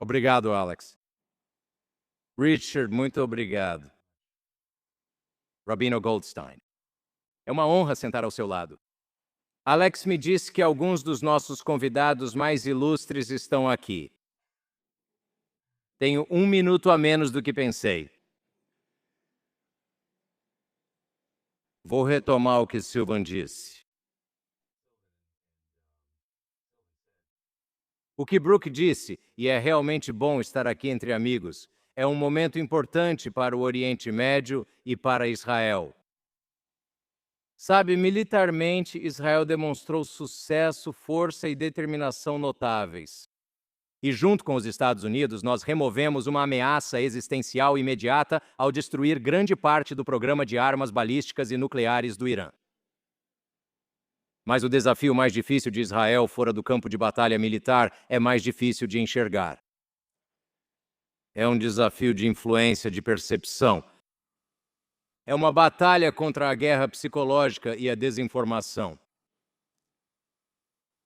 Obrigado, Alex. Richard, muito obrigado. Rabino Goldstein. É uma honra sentar ao seu lado. Alex me disse que alguns dos nossos convidados mais ilustres estão aqui. Tenho 1 minuto a menos do que pensei. Vou retomar o que Sylvan disse. O que Brooke disse, e é realmente bom estar aqui entre amigos, é um momento importante para o Oriente Médio e para Israel. Sabe, militarmente, Israel demonstrou sucesso, força e determinação notáveis. E junto com os Estados Unidos, nós removemos uma ameaça existencial imediata ao destruir grande parte do programa de armas balísticas e nucleares do Irã. Mas o desafio mais difícil de Israel fora do campo de batalha militar é mais difícil de enxergar. É um desafio de influência, de percepção. É uma batalha contra a guerra psicológica e a desinformação.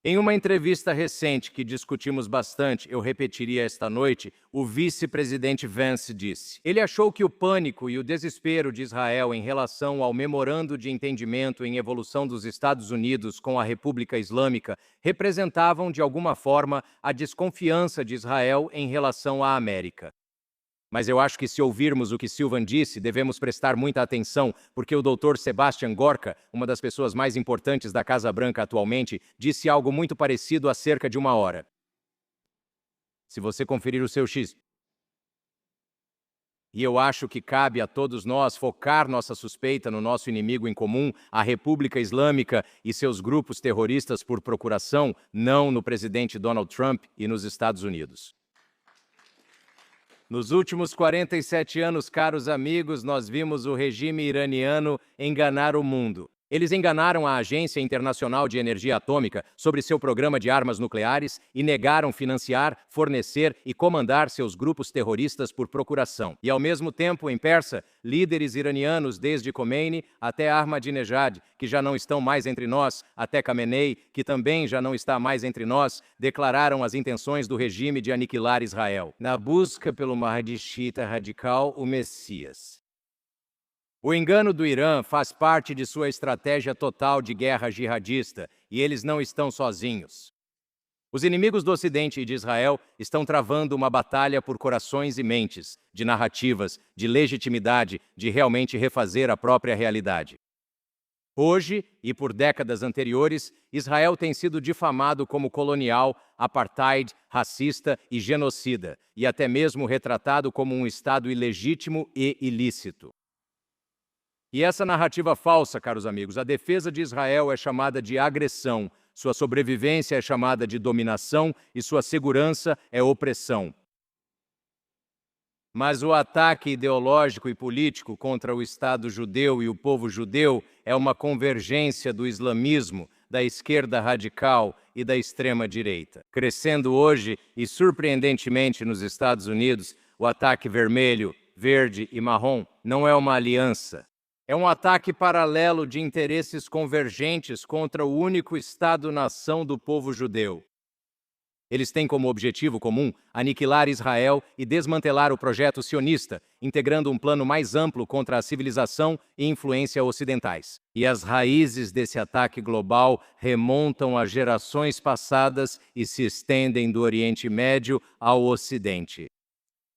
Em uma entrevista recente que discutimos bastante, eu repetiria esta noite, o vice-presidente Vance disse. Ele achou que o pânico e o desespero de Israel em relação ao memorando de entendimento em evolução dos Estados Unidos com a República Islâmica representavam, de alguma forma, a desconfiança de Israel em relação à América. Mas eu acho que se ouvirmos o que Sylvan disse, devemos prestar muita atenção, porque o Dr. Sebastian Gorka, uma das pessoas mais importantes da Casa Branca atualmente, disse algo muito parecido há cerca de 1 hora. Se você conferir o seu X. E eu acho que cabe a todos nós focar nossa suspeita no nosso inimigo em comum, a República Islâmica e seus grupos terroristas por procuração, não no presidente Donald Trump e nos Estados Unidos. Nos últimos 47 anos, caros amigos, nós vimos o regime iraniano enganar o mundo. Eles enganaram a Agência Internacional de Energia Atômica sobre seu programa de armas nucleares e negaram financiar, fornecer e comandar seus grupos terroristas por procuração. E, ao mesmo tempo, em Persa, líderes iranianos, desde Khomeini até Ahmadinejad, que já não estão mais entre nós, até Khamenei, que também já não está mais entre nós, declararam as intenções do regime de aniquilar Israel, na busca pelo Mahdi xiita radical, o Messias. O engano do Irã faz parte de sua estratégia total de guerra jihadista, e eles não estão sozinhos. Os inimigos do Ocidente e de Israel estão travando uma batalha por corações e mentes, de narrativas, de legitimidade, de realmente refazer a própria realidade. Hoje, e por décadas anteriores, Israel tem sido difamado como colonial, apartheid, racista e genocida, e até mesmo retratado como um Estado ilegítimo e ilícito. E essa narrativa falsa, caros amigos, a defesa de Israel é chamada de agressão, sua sobrevivência é chamada de dominação e sua segurança é opressão. Mas o ataque ideológico e político contra o Estado judeu e o povo judeu é uma convergência do islamismo, da esquerda radical e da extrema-direita. Crescendo hoje e surpreendentemente nos Estados Unidos, o ataque vermelho, verde e marrom não é uma aliança. É um ataque paralelo de interesses convergentes contra o único Estado-nação do povo judeu. Eles têm como objetivo comum aniquilar Israel e desmantelar o projeto sionista, integrando um plano mais amplo contra a civilização e influência ocidentais. E as raízes desse ataque global remontam a gerações passadas e se estendem do Oriente Médio ao Ocidente.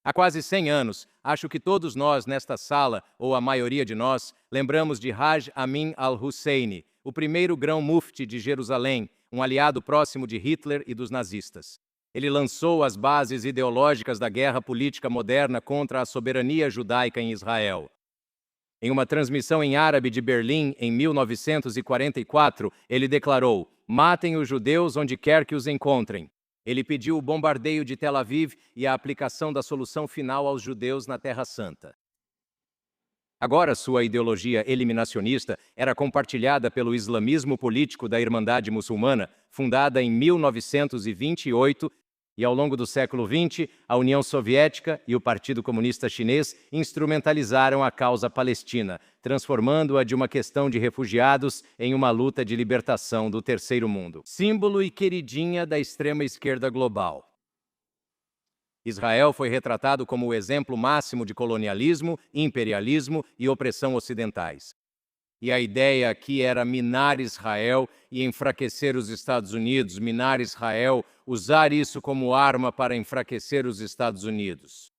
Há quase 100 anos, acho que todos nós nesta sala, ou a maioria de nós, lembramos de Haj Amin al-Husseini, o primeiro grão-mufti de Jerusalém, um aliado próximo de Hitler e dos nazistas. Ele lançou as bases ideológicas da guerra política moderna contra a soberania judaica em Israel. Em uma transmissão em árabe de Berlim, em 1944, ele declarou: "Matem os judeus onde quer que os encontrem." Ele pediu o bombardeio de Tel Aviv e a aplicação da solução final aos judeus na Terra Santa. Agora, sua ideologia eliminacionista era compartilhada pelo islamismo político da Irmandade Muçulmana, fundada em 1928, e ao longo do século XX, a União Soviética e o Partido Comunista Chinês instrumentalizaram a causa palestina, transformando-a de uma questão de refugiados em uma luta de libertação do terceiro mundo. Símbolo e queridinha da extrema-esquerda global. Israel foi retratado como o exemplo máximo de colonialismo, imperialismo e opressão ocidentais. E a ideia aqui era minar Israel e enfraquecer os Estados Unidos, minar Israel, usar isso como arma para enfraquecer os Estados Unidos.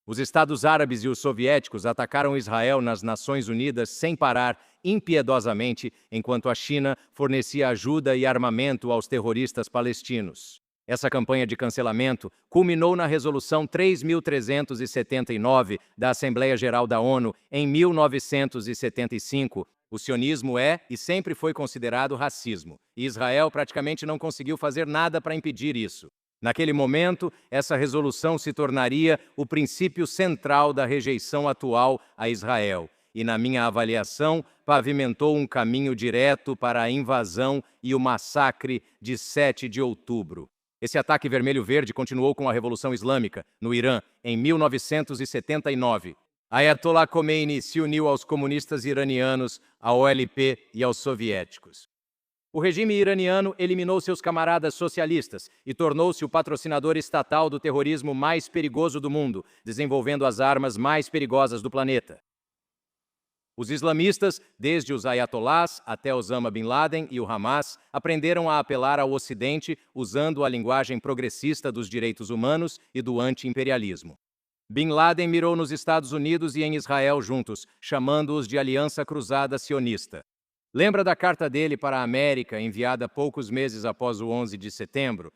Os Estados Árabes e os soviéticos atacaram Israel nas Nações Unidas sem parar, impiedosamente, enquanto a China fornecia ajuda e armamento aos terroristas palestinos. Essa campanha de cancelamento culminou na Resolução 3.379 da Assembleia Geral da ONU em 1975. O sionismo é e sempre foi considerado racismo, e Israel praticamente não conseguiu fazer nada para impedir isso. Naquele momento, essa resolução se tornaria o princípio central da rejeição atual a Israel e, na minha avaliação, pavimentou um caminho direto para a invasão e o massacre de 7 de outubro. Esse ataque vermelho-verde continuou com a Revolução Islâmica, no Irã, em 1979. Ayatollah Khomeini se uniu aos comunistas iranianos, à OLP e aos soviéticos. O regime iraniano eliminou seus camaradas socialistas e tornou-se o patrocinador estatal do terrorismo mais perigoso do mundo, desenvolvendo as armas mais perigosas do planeta. Os islamistas, desde os ayatollahs até Osama Bin Laden e o Hamas, aprenderam a apelar ao Ocidente usando a linguagem progressista dos direitos humanos e do anti-imperialismo. Bin Laden mirou nos Estados Unidos e em Israel juntos, chamando-os de Aliança Cruzada Sionista. Lembra da carta dele para a América, enviada poucos meses após o 11 de setembro?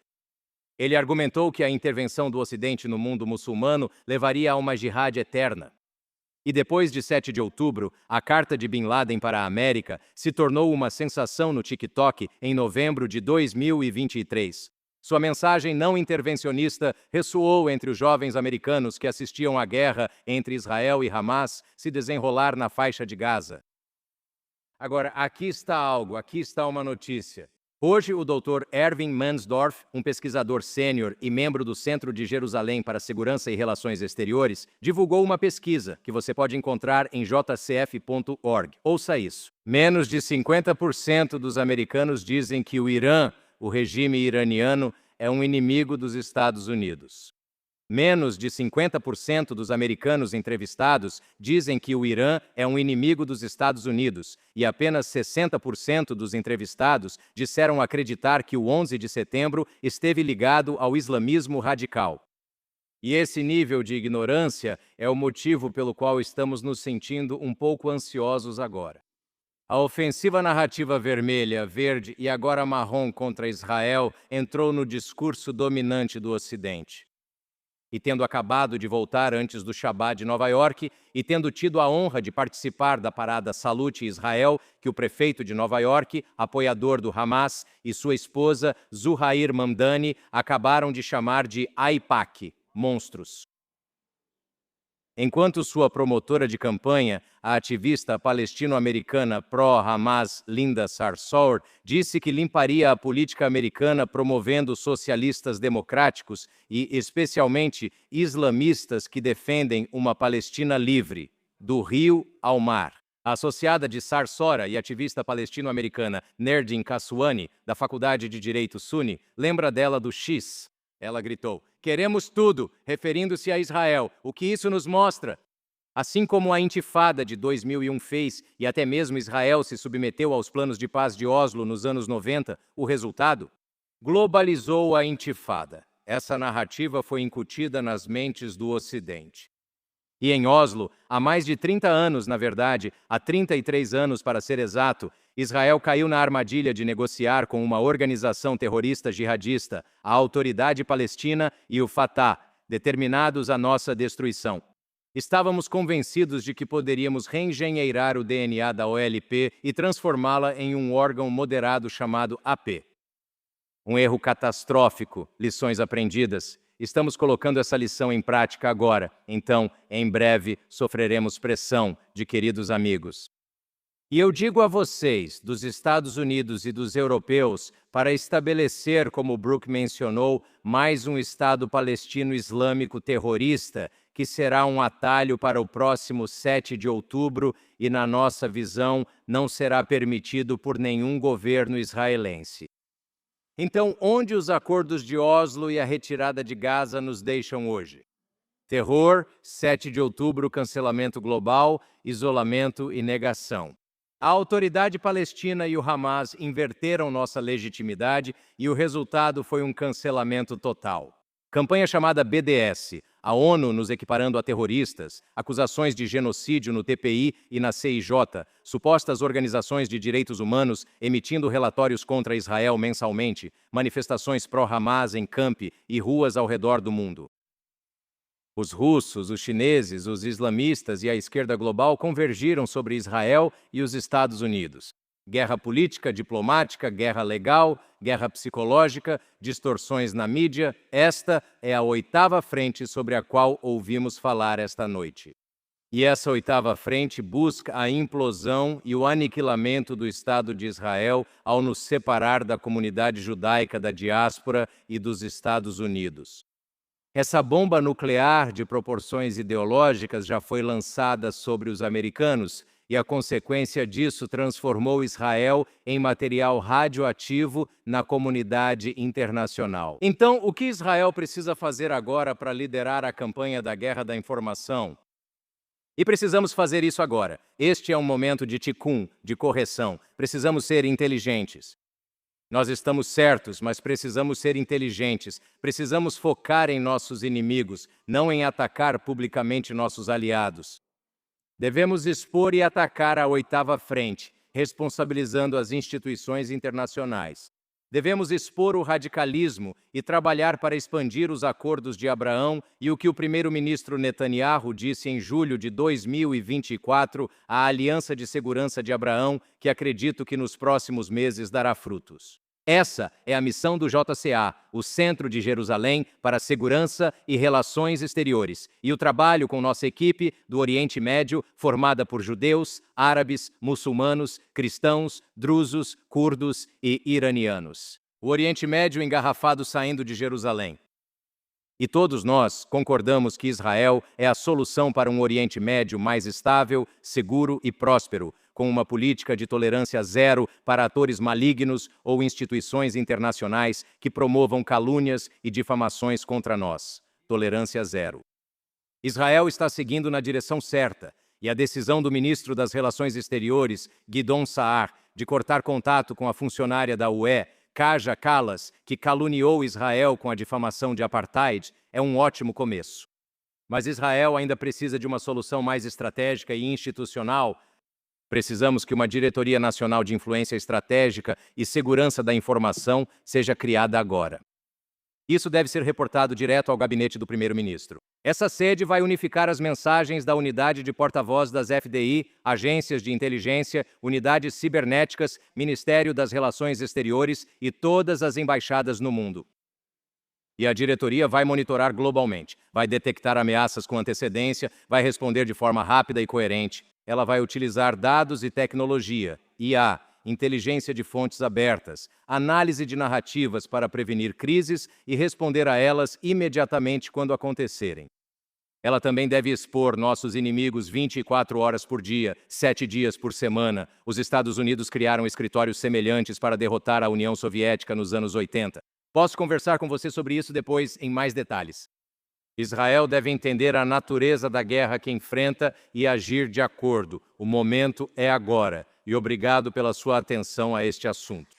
Ele argumentou que a intervenção do Ocidente no mundo muçulmano levaria a uma jihad eterna. E depois de 7 de outubro, a carta de Bin Laden para a América se tornou uma sensação no TikTok em novembro de 2023. Sua mensagem não intervencionista ressoou entre os jovens americanos que assistiam à guerra entre Israel e Hamas se desenrolar na faixa de Gaza. Agora, aqui está uma notícia. Hoje, o Dr. Erwin Mansdorf, um pesquisador sênior e membro do Centro de Jerusalém para Segurança e Relações Exteriores, divulgou uma pesquisa que você pode encontrar em jcf.org. Ouça isso. Menos de 50% dos americanos dizem que o Irã, o regime iraniano, é um inimigo dos Estados Unidos. Menos de 50% dos americanos entrevistados dizem que o Irã é um inimigo dos Estados Unidos e apenas 60% dos entrevistados disseram acreditar que o 11 de setembro esteve ligado ao islamismo radical. E esse nível de ignorância é o motivo pelo qual estamos nos sentindo um pouco ansiosos agora. A ofensiva narrativa vermelha, verde e agora marrom contra Israel entrou no discurso dominante do Ocidente. E tendo acabado de voltar antes do Shabbat de Nova York e tendo tido a honra de participar da parada Salute Israel, que o prefeito de Nova York, apoiador do Hamas, e sua esposa Zuhair Mamdani acabaram de chamar de AIPAC, monstros. Enquanto sua promotora de campanha, a ativista palestino-americana pró-Hamas Linda Sarsour, disse que limparia a política americana promovendo socialistas democráticos e, especialmente, islamistas que defendem uma Palestina livre, do rio ao mar. A associada de Sarsora e ativista palestino-americana Nerdin Kaswani, da Faculdade de Direito SUNY, lembra dela do X. Ela gritou: "Queremos tudo", referindo-se a Israel. O que isso nos mostra? Assim como a Intifada de 2001 fez, e até mesmo Israel se submeteu aos planos de paz de Oslo nos anos 90, o resultado? Globalizou a Intifada. Essa narrativa foi incutida nas mentes do Ocidente. E em Oslo, há mais de 30 anos, na verdade, há 33 anos para ser exato, Israel caiu na armadilha de negociar com uma organização terrorista jihadista, a Autoridade Palestina e o Fatah, determinados à nossa destruição. Estávamos convencidos de que poderíamos reengenheirar o DNA da OLP e transformá-la em um órgão moderado chamado AP. Um erro catastrófico, lições aprendidas. Estamos colocando essa lição em prática agora, então, em breve, sofreremos pressão de queridos amigos. E eu digo a vocês, dos Estados Unidos e dos europeus, para estabelecer, como Brooke mencionou, mais um Estado palestino islâmico terrorista, que será um atalho para o próximo 7 de outubro e, na nossa visão, não será permitido por nenhum governo israelense. Então, onde os acordos de Oslo e a retirada de Gaza nos deixam hoje? Terror, 7 de outubro, cancelamento global, isolamento e negação. A Autoridade Palestina e o Hamas inverteram nossa legitimidade e o resultado foi um cancelamento total. Campanha chamada BDS, a ONU nos equiparando a terroristas, acusações de genocídio no TPI e na CIJ, supostas organizações de direitos humanos emitindo relatórios contra Israel mensalmente, manifestações pró-Hamas em campi e ruas ao redor do mundo. Os russos, os chineses, os islamistas e a esquerda global convergiram sobre Israel e os Estados Unidos. Guerra política, diplomática, guerra legal, guerra psicológica, distorções na mídia, esta é a oitava frente sobre a qual ouvimos falar esta noite. E essa oitava frente busca a implosão e o aniquilamento do Estado de Israel ao nos separar da comunidade judaica da diáspora e dos Estados Unidos. Essa bomba nuclear de proporções ideológicas já foi lançada sobre os americanos e a consequência disso transformou Israel em material radioativo na comunidade internacional. Então, o que Israel precisa fazer agora para liderar a campanha da guerra da informação? E precisamos fazer isso agora. Este é um momento de tikkun, de correção. Precisamos ser inteligentes. Nós estamos certos, mas precisamos ser inteligentes. Precisamos focar em nossos inimigos, não em atacar publicamente nossos aliados. Devemos expor e atacar a oitava frente, responsabilizando as instituições internacionais. Devemos expor o radicalismo e trabalhar para expandir os acordos de Abraão e o que o primeiro-ministro Netanyahu disse em julho de 2024, a Aliança de Segurança de Abraão, que acredito que nos próximos meses dará frutos. Essa é a missão do JCA, o Centro de Jerusalém para Segurança e Relações Exteriores, e o trabalho com nossa equipe do Oriente Médio, formada por judeus, árabes, muçulmanos, cristãos, drusos, curdos e iranianos. O Oriente Médio engarrafado saindo de Jerusalém. E todos nós concordamos que Israel é a solução para um Oriente Médio mais estável, seguro e próspero, com uma política de tolerância zero para atores malignos ou instituições internacionais que promovam calúnias e difamações contra nós. Tolerância zero. Israel está seguindo na direção certa, e a decisão do ministro das Relações Exteriores, Gideon Saar, de cortar contato com a funcionária da UE, Kaja Kallas, que caluniou Israel com a difamação de apartheid, é um ótimo começo. Mas Israel ainda precisa de uma solução mais estratégica e institucional. Precisamos que uma Diretoria Nacional de Influência Estratégica e Segurança da Informação seja criada agora. Isso deve ser reportado direto ao gabinete do primeiro-ministro. Essa sede vai unificar as mensagens da unidade de porta-voz das FDI, agências de inteligência, unidades cibernéticas, Ministério das Relações Exteriores e todas as embaixadas no mundo. E a diretoria vai monitorar globalmente, vai detectar ameaças com antecedência, vai responder de forma rápida e coerente. Ela vai utilizar dados e tecnologia, IA, inteligência de fontes abertas, análise de narrativas para prevenir crises e responder a elas imediatamente quando acontecerem. Ela também deve expor nossos inimigos 24 horas por dia, 7 dias por semana. Os Estados Unidos criaram escritórios semelhantes para derrotar a União Soviética nos anos 80. Posso conversar com você sobre isso depois em mais detalhes. Israel deve entender a natureza da guerra que enfrenta e agir de acordo. O momento é agora. E obrigado pela sua atenção a este assunto.